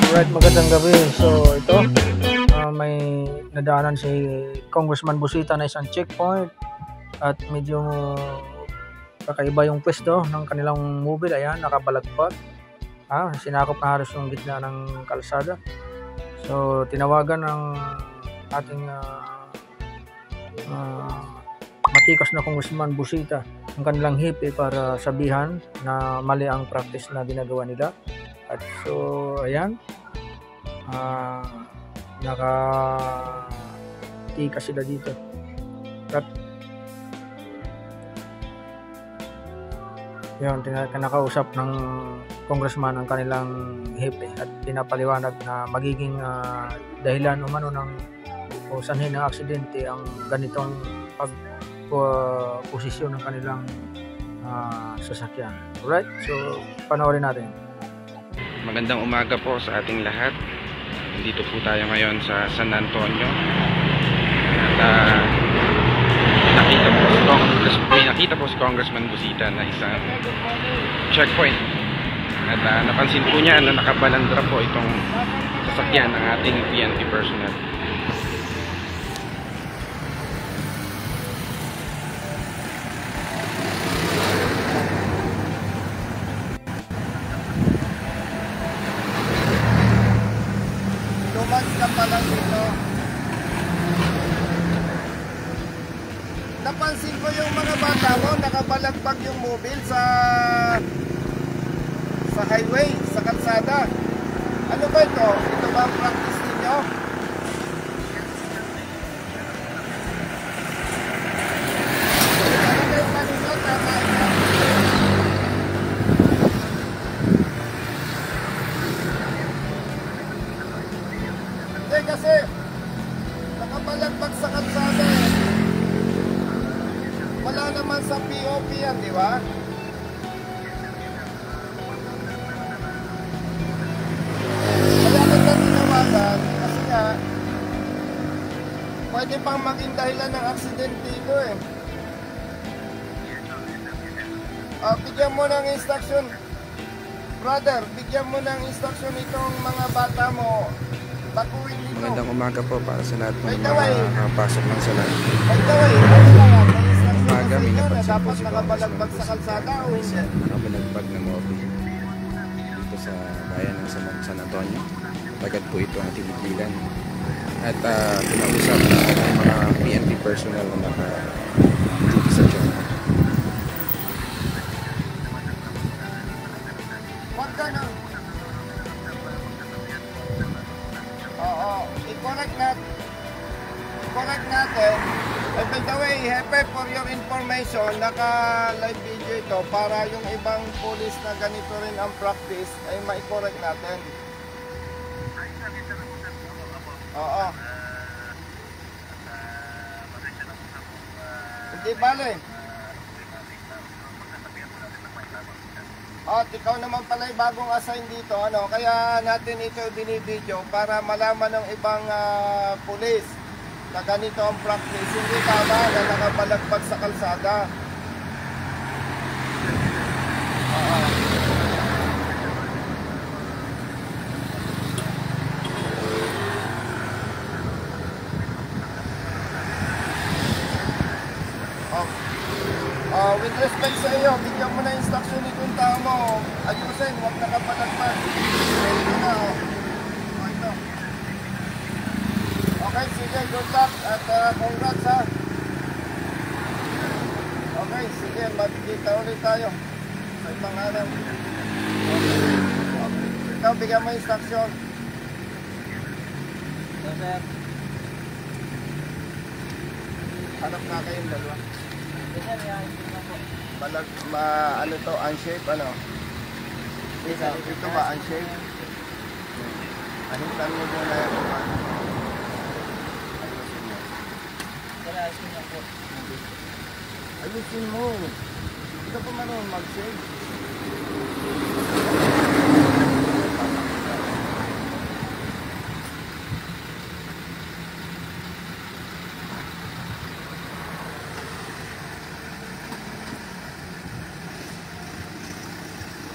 Alright, magandang gabi. So ito, may nadaanan si Congressman Busita na isang checkpoint at medyo kakaiba yung pwesto ng kanilang mobile. Ayan, nakabalagpat. Sinakop na halos yung gitna ng kalsada. So tinawagan ng ating matikas na Congressman Busita ang kanilang hipe para sabihan na mali ang practice na ginagawa nila. At so ayan, nakatika sila dito at yun, nakausap ng congressman ang kanilang hepe at pinapaliwanag na magiging dahilan umano ng o sanhin ng aksidente ang ganitong pagposisyon ng kanilang sasakyan. Alright, so panoorin natin. Magandang umaga po sa ating lahat. Dito po tayo ngayon sa San Antonio. At nakita po si Congressman Busita na isang checkpoint. At napansin po niya na nakabalandra po itong sasakyan ng ating PNP personnel. Ka pa lang dito. Napansin ko yung mga bata mo, nakabalagpag yung mobile sa highway, sa kalsada. Ano ba ito? Ito ba ang practice ninyo? Ano kayo kanina? Tama ito. Kasi nakabalagpag sa kalsada eh. Wala naman sa POP yan, di ba? Kaya kita tinawagan kasi nga pwede pang maging dahilan ng aksidente dito eh. Bigyan mo ng instruction, brother, bigyan mo ng instruction itong mga bata mo. Magandang umaga po para sa lahat ng mga nakapasok ng salat. Umaga, may napansin po si Congressman sa kalsada o hindi? Nakabalagbag na mobile dito sa bayan ng San Antonio. Agad po ito ang tinigilan. At pinausap na ang mga PNP personnel na naka-duty sa dyan. Huwag ka na. Oo, i-correct natin. And by the way, Hepe, for your information, naka-live video ito para yung ibang police na ganito rin ang practice ay ma-correct natin. Oo. Hindi bale. At ikaw naman pala ay bagong assign dito, ano? Kaya natin ito binibideo para malaman ng ibang pulis na ganito ang practice. Hindi tama na nakabalagpag sa kalsada. With respect sa iyo, bigyan mo na instruction itong tao mo. Ayusin, huwag nakabalagpag. Ito na, ito. Okay, sige, good luck at congrats ha. Okay, sige, magkita ulit tayo sa ibang araw. Okay. Ikaw, bigyan mo instruction. Yes, sir. Hanap na kayong dalawa. Yes, sir, ano to, unshape, ano? Ito ba, unshape? Ahitan mo muna yung iba. Ayusin mo. Hindi ka pa marunong mag-shave.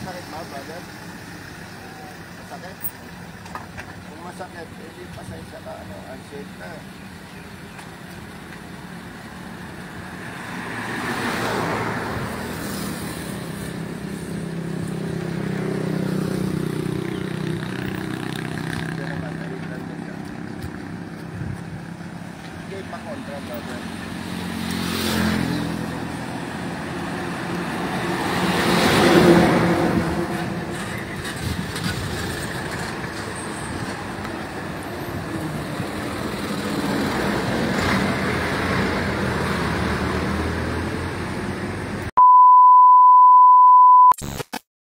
Sakit ba, brother? Sakit? masakit, hindi pasensya ka, ano, unsafe na. Hindi naman, nalitan din ka. Hindi pa kontra, brother.